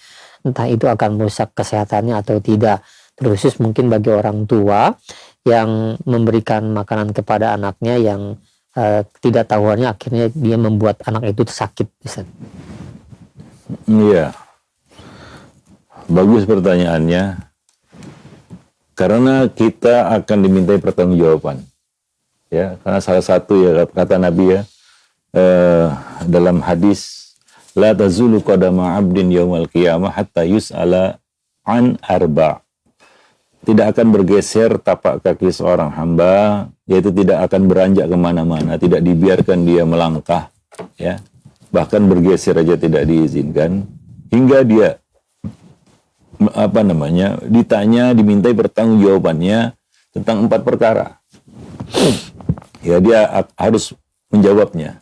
Entah itu akan merusak kesehatannya atau tidak. Terkhusus mungkin bagi orang tua yang memberikan makanan kepada anaknya yang tidak tahuannya akhirnya dia membuat anak itu sakit. Iya, bagus pertanyaannya. Karena kita akan dimintai pertanggungjawaban, ya. Karena salah satu, ya, kata Nabi, ya, dalam hadis, la tazulu qadama 'abdin yaumal qiyamah hatta yus'ala an arba'. tidak akan bergeser tapak kaki seorang hamba, yaitu tidak akan beranjak kemana-mana, tidak dibiarkan dia melangkah, ya, bahkan bergeser aja tidak diizinkan, hingga dia ditanya, dimintai pertanggungjawabannya tentang 4 perkara. Ya, dia harus menjawabnya.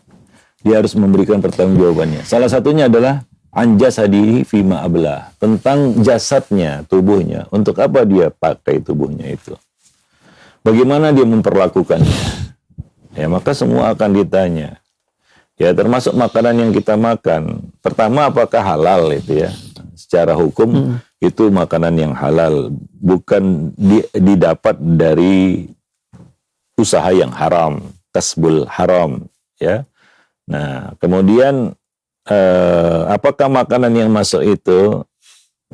Dia harus memberikan pertanggungjawabannya. Salah satunya adalah anjasadihi fima ablah, tentang jasadnya, tubuhnya. Untuk apa dia pakai tubuhnya itu? Bagaimana dia memperlakukannya? Ya, maka semua akan ditanya. Ya, termasuk makanan yang kita makan. Pertama, apakah halal itu ya? Secara hukum itu makanan yang halal, bukan didapat dari usaha yang haram, kasbul haram, ya. Nah, kemudian apakah makanan yang masuk itu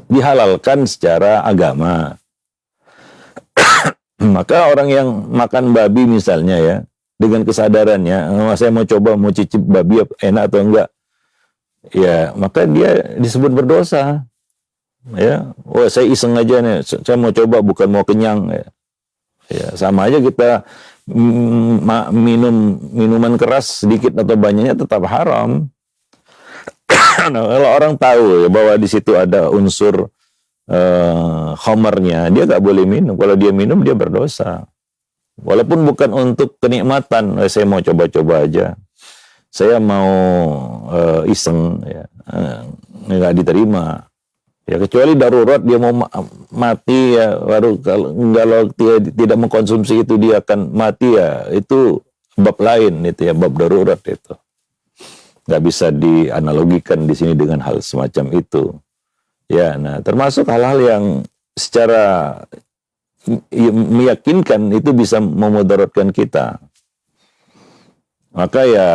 dihalalkan secara agama? Maka orang yang makan babi misalnya ya, dengan kesadarannya, saya mau coba, mau cicip babi enak atau enggak, ya, maka dia disebut berdosa. Ya, saya iseng aja nih, saya mau coba, bukan mau kenyang. Ya, sama aja kita minum minuman keras sedikit atau banyaknya tetap haram. Nah, kalau orang tahu ya bahwa di situ ada unsur khamarnya, dia nggak boleh minum. Kalau dia minum, dia berdosa. Walaupun bukan untuk kenikmatan, saya mau coba-coba aja, saya mau iseng, ya, nggak diterima. Ya, kecuali darurat dia mau mati, ya, baru kalau dia tidak mengkonsumsi itu dia akan mati, ya, itu bab lain itu ya, bab darurat itu. Nggak bisa dianalogikan di sini dengan hal semacam itu. Ya, nah, termasuk hal-hal yang secara meyakinkan itu bisa memudaratkan kita. Maka ya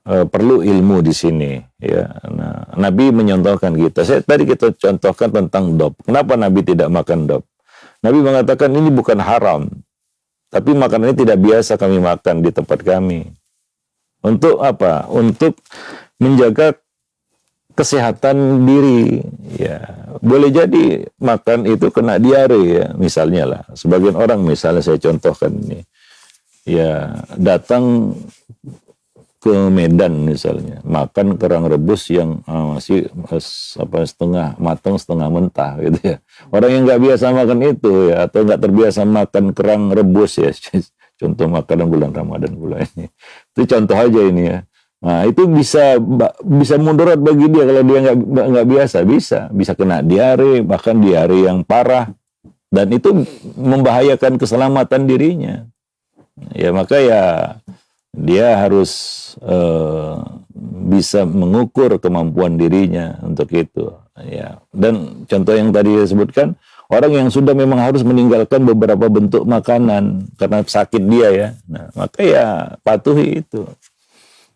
perlu ilmu di sini, ya. Nah, Nabi menyontohkan kita. Tadi kita contohkan tentang dop. Kenapa Nabi tidak makan dop? Nabi mengatakan ini bukan haram, tapi makanan ini tidak biasa kami makan di tempat kami. Untuk apa? Untuk menjaga kesehatan diri, ya. Boleh jadi makan itu kena diare, ya, misalnya lah. Sebagian orang, misalnya saya contohkan ini, ya, datang ke Medan misalnya, makan kerang rebus yang masih setengah matang setengah mentah gitu ya. Orang yang nggak biasa makan itu, ya, atau nggak terbiasa makan kerang rebus, ya, contoh makanan bulan Ramadan pula ini. Itu contoh aja ini, ya. Nah, itu bisa mudarat bagi dia kalau dia nggak biasa, bisa kena diare, bahkan diare yang parah, dan itu membahayakan keselamatan dirinya. Ya, maka ya dia harus bisa mengukur kemampuan dirinya untuk itu, ya. Dan contoh yang tadi saya sebutkan, orang yang sudah memang harus meninggalkan beberapa bentuk makanan karena sakit dia, ya. Nah, maka ya patuhi itu.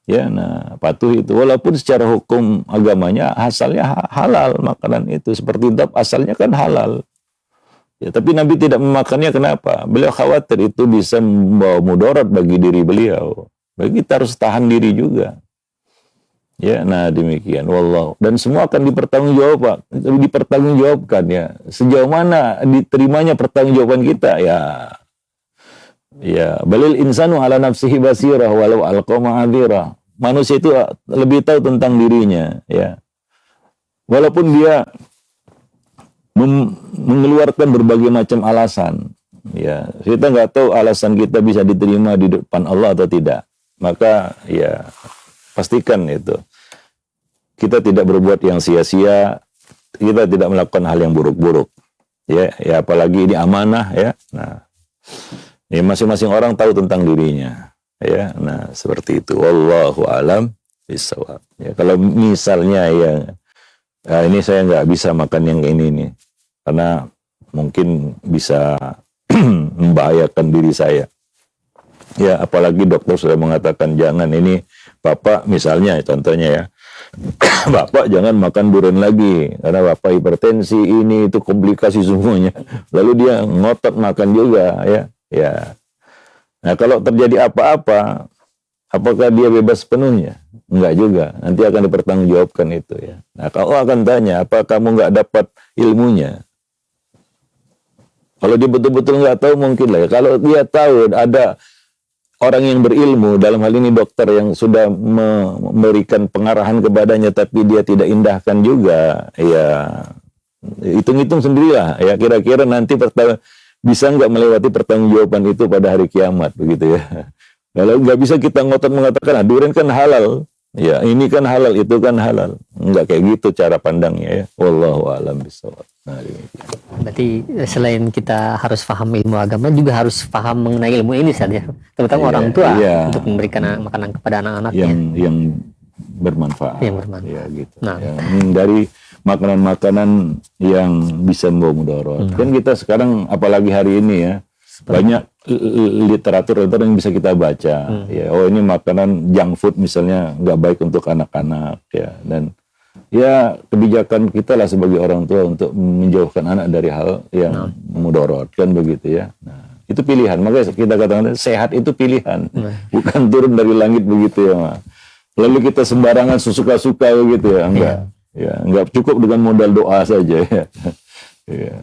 Ya, nah, patuhi itu. Walaupun secara hukum agamanya asalnya halal makanan itu, seperti dap asalnya kan halal. Ya, tapi Nabi tidak memakannya, kenapa? Beliau khawatir itu bisa membawa mudarat bagi diri beliau. Bagi kita harus tahan diri juga. Ya, nah demikian. Wallahu. Dan semua akan dipertanggungjawabkan, ya. Sejauh mana diterimanya pertanggungjawaban kita, ya. Ya, balil insanu ala nafsihi basirah walau alqa ma'adzirah. Manusia itu lebih tahu tentang dirinya, ya. Walaupun dia mengeluarkan berbagai macam alasan, ya, kita nggak tahu alasan kita bisa diterima di depan Allah atau tidak. Maka ya pastikan itu kita tidak berbuat yang sia-sia, kita tidak melakukan hal yang buruk-buruk, ya, ya, apalagi ini amanah, ya. Nah, ya, masing-masing orang tahu tentang dirinya, ya. Nah, seperti itu. Wallahu a'lam bishawab. Ya, kalau misalnya ya, ini saya nggak bisa makan yang ini nih, karena mungkin bisa membahayakan diri saya. Ya, apalagi dokter sudah mengatakan jangan, ini Bapak misalnya, contohnya ya, Bapak jangan makan durian lagi karena Bapak hipertensi, ini itu komplikasi semuanya. Lalu dia ngotot makan juga, ya. Ya. Nah, kalau terjadi apa-apa, apakah dia bebas sepenuhnya? Enggak juga. Nanti akan dipertanggungjawabkan itu, ya. Nah, kalau akan tanya, apa kamu nggak dapat ilmunya? Kalau dia betul-betul nggak tahu mungkin lah ya. Kalau dia tahu ada orang yang berilmu, dalam hal ini dokter yang sudah memberikan pengarahan kepadanya tapi dia tidak indahkan juga, ya hitung-hitung sendirilah ya, kira-kira nanti bisa nggak melewati pertanggungjawaban itu pada hari kiamat, begitu ya. Kalau nggak bisa kita ngotot mengatakan, durian kan halal, ya ini kan halal, itu kan halal. Nggak kayak gitu cara pandangnya ya. Wallahu a'lam bishawab. Nah, berarti selain kita harus paham ilmu agama, juga harus paham mengenai ilmu ini saja, terutama orang tua untuk memberikan makanan kepada anak-anaknya yang bermanfaat. Yang bermanfaat. Ya, gitu. Nah, dari makanan-makanan yang bisa membawa mudarat. Kan kita sekarang, apalagi hari ini ya, banyak literatur yang bisa kita baca. Ya, oh ini makanan junk food misalnya nggak baik untuk anak-anak ya, dan ya kebijakan kita lah sebagai orang tua untuk menjauhkan anak dari hal yang mudarat, kan begitu ya. Nah, itu pilihan. Makanya kita katakan sehat itu pilihan, bukan turun dari langit begitu ya. Lalu kita sembarangan sesuka-suka begitu ya, enggak. Ya, enggak cukup dengan modal doa saja ya. Ya.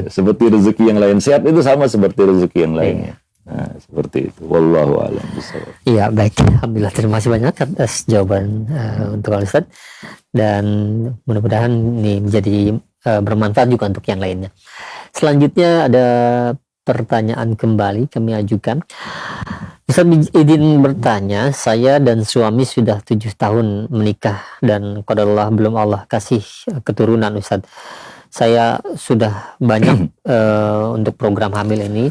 Seperti rezeki yang lain, sehat itu sama seperti rezeki yang lainnya. Nah, seperti itu. Wallahu a'lam bishawab. Iya, baik. Alhamdulillah, terima kasih banyak atas jawaban untuk Ustaz, dan mudah-mudahan ini menjadi bermanfaat juga untuk yang lainnya. Selanjutnya ada pertanyaan kembali kami ajukan. Ustaz izin bertanya, saya dan suami sudah 7 tahun menikah dan qadarullah belum Allah kasih keturunan, Ustaz. Saya sudah banyak untuk program hamil ini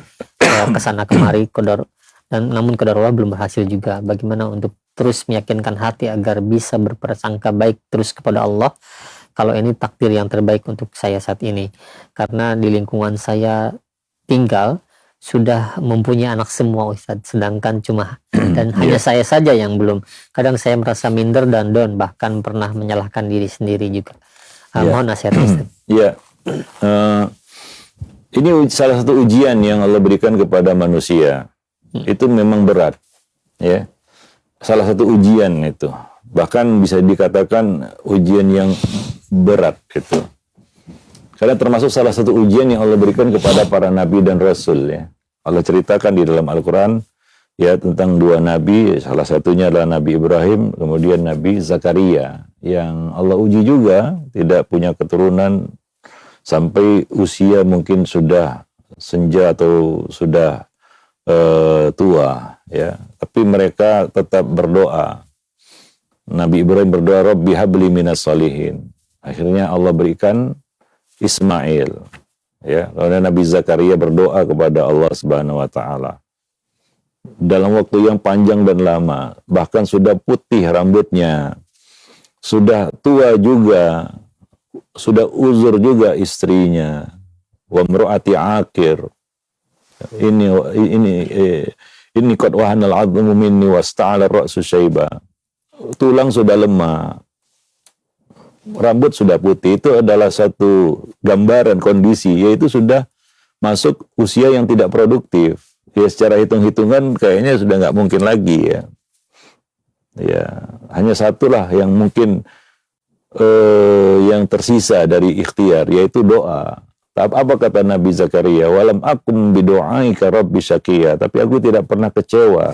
kesana kemari, namun qadarullah belum berhasil juga. Bagaimana untuk terus meyakinkan hati agar bisa berprasangka baik terus kepada Allah kalau ini takdir yang terbaik untuk saya saat ini, karena di lingkungan saya tinggal sudah mempunyai anak semua, Ustadz, sedangkan cuma dan hanya saya saja yang belum. Kadang saya merasa minder dan down, bahkan pernah menyalahkan diri sendiri juga. Mohon nasihat, Ustadz. Iya, ini salah satu ujian yang Allah berikan kepada manusia. Itu memang berat, ya. Salah satu ujian itu, bahkan bisa dikatakan ujian yang berat itu. Karena termasuk salah satu ujian yang Allah berikan kepada para nabi dan rasul ya. Allah ceritakan di dalam Al-Quran ya tentang 2 nabi, salah satunya adalah Nabi Ibrahim, kemudian Nabi Zakaria, yang Allah uji juga tidak punya keturunan sampai usia mungkin sudah senja atau sudah tua ya. Tapi mereka tetap berdoa. Nabi Ibrahim berdoa, Rabbi habli minas salihin. Akhirnya Allah berikan Ismail. Ya, kemudian Nabi Zakaria berdoa kepada Allah Subhanahu wa taala. Dalam waktu yang panjang dan lama, bahkan sudah putih rambutnya, sudah tua juga, sudah uzur juga istrinya. Wa mru'ati aqir. Ini qad wahana al-'azmu minni wasta'ala ar-ra'su syaiba. Tulang sudah lemah, rambut sudah putih. Itu adalah satu gambaran kondisi, yaitu sudah masuk usia yang tidak produktif. Ya, secara hitung-hitungan kayaknya sudah nggak mungkin lagi ya. Ya, hanya satulah yang mungkin yang tersisa dari ikhtiar, yaitu doa. Apa kata Nabi Zakaria? Walam akum bidu'aika rabbi syaqiya. Tapi aku tidak pernah kecewa,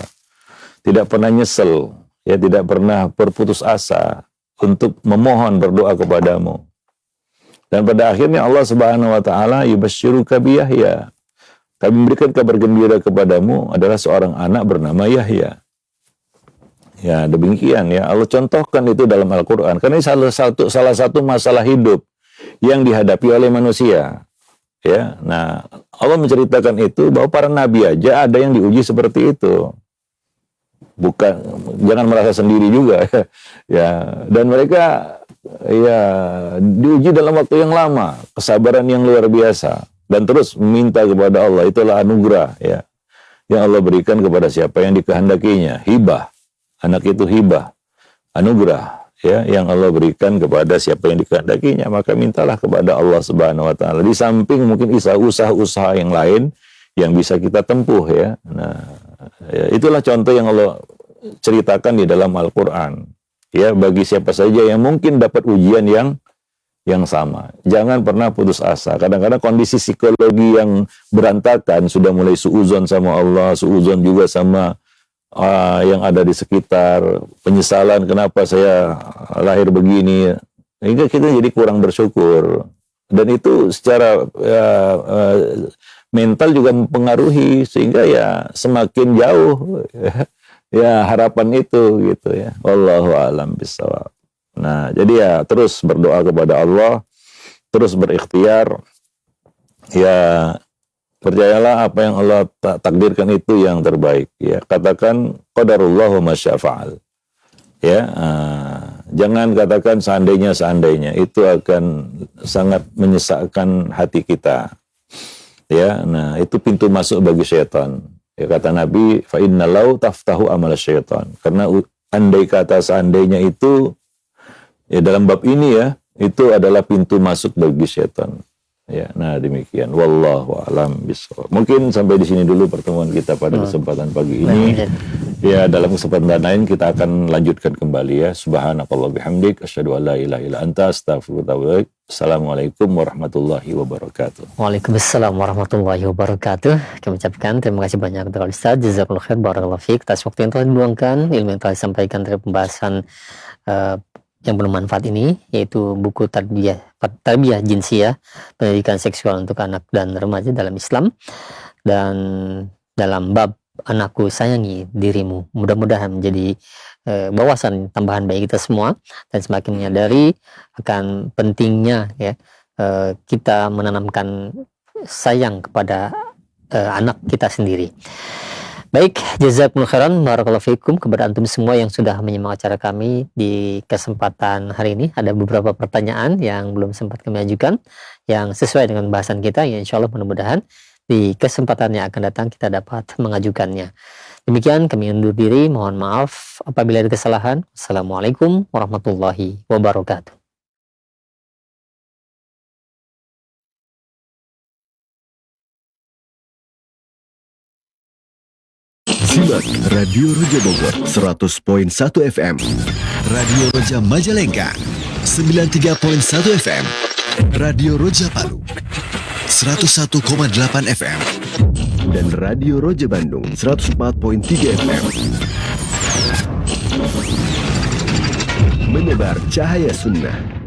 tidak pernah nyesel, ya, tidak pernah berputus asa untuk memohon berdoa kepadamu. Dan pada akhirnya Allah Subhanahu wa taala yubashshiruka bi Yahya. Kami memberikan kabar gembira kepadamu adalah seorang anak bernama Yahya. Ya, demikian ya. Allah contohkan itu dalam Al-Qur'an. Karena ini salah satu masalah hidup yang dihadapi oleh manusia. Ya. Nah, Allah menceritakan itu bahwa para nabi aja ada yang diuji seperti itu. Bukan, jangan merasa sendiri juga ya. Dan mereka ya diuji dalam waktu yang lama, kesabaran yang luar biasa, dan terus meminta kepada Allah. Itulah anugerah ya yang Allah berikan kepada siapa yang dikehendakinya. Hibah, anak itu hibah, anugerah ya yang Allah berikan kepada siapa yang dikehendakinya. Maka mintalah kepada Allah Subhanahu wa taala. Di samping mungkin usaha-usaha yang lain yang bisa kita tempuh ya. Nah, ya, itulah contoh yang Allah ceritakan di dalam Al-Quran. Ya, bagi siapa saja yang mungkin dapat ujian yang yang sama. Jangan pernah putus asa. Kadang-kadang kondisi psikologi yang berantakan, sudah mulai suuzon sama Allah, suuzon juga sama yang ada di sekitar, penyesalan kenapa saya lahir begini, sehingga kita jadi kurang bersyukur. Dan itu secara mental juga mempengaruhi, sehingga ya semakin jauh ya harapan itu gitu ya. Wallahu a'lam bishawab. Nah, jadi ya terus berdoa kepada Allah, terus berikhtiar. Ya, percayalah apa yang Allah takdirkan itu yang terbaik. Ya, katakan qadarullah wa masyafa'al. Ya, jangan katakan seandainya, itu akan sangat menyesakkan hati kita. Ya, nah itu pintu masuk bagi syaitan. Ya, kata Nabi, fa innalau taftahu amal syaitan. Karena andai kata seandainya itu, ya dalam bab ini ya, itu adalah pintu masuk bagi syaitan. Ya, nah demikian. Wallahu a'lam bishawab. Mungkin sampai di sini dulu pertemuan kita pada kesempatan pagi ini. Ya, dalam kesempatan lain kita akan lanjutkan kembali ya. Subhanakallah bihamdik, asyhadu an la ilaha illa anta, astaghfiruka wa atubu ilaik. Assalamualaikum warahmatullahi wabarakatuh. Waalaikumsalam warahmatullahi wabarakatuh. Kami ucapkan terima kasih banyak kepada Ustaz. Jazakallahu khair, barakallahu fiik atas waktu yang telah diluangkan, ilmu yang telah disampaikan dari pembahasan yang bermanfaat ini, yaitu buku Tarbiyah Jinsiyah, pendidikan seksual untuk anak dan remaja dalam Islam, dan dalam bab anakku sayangi dirimu. Mudah-mudahan menjadi wawasan tambahan bagi kita semua, dan semakin menyadari akan pentingnya ya kita menanamkan sayang kepada anak kita sendiri. Baik, jazakumullah khairan, barakallahu fiikum kepada antum semua yang sudah menyimak acara kami di kesempatan hari ini. Ada beberapa pertanyaan yang belum sempat kami ajukan yang sesuai dengan bahasan kita, ya insyaallah mudah-mudahan di kesempatan yang akan datang kita dapat mengajukannya. Demikian kami undur diri, mohon maaf apabila ada kesalahan. Assalamualaikum warahmatullahi wabarakatuh. Simak Radio Roja Bogor 100.1 FM, Radio Roja Majalengka 93.1 FM, Radio Roja Palu 101,8 FM, dan Radio Roja Bandung 104.3 FM. Menebar cahaya sunnah.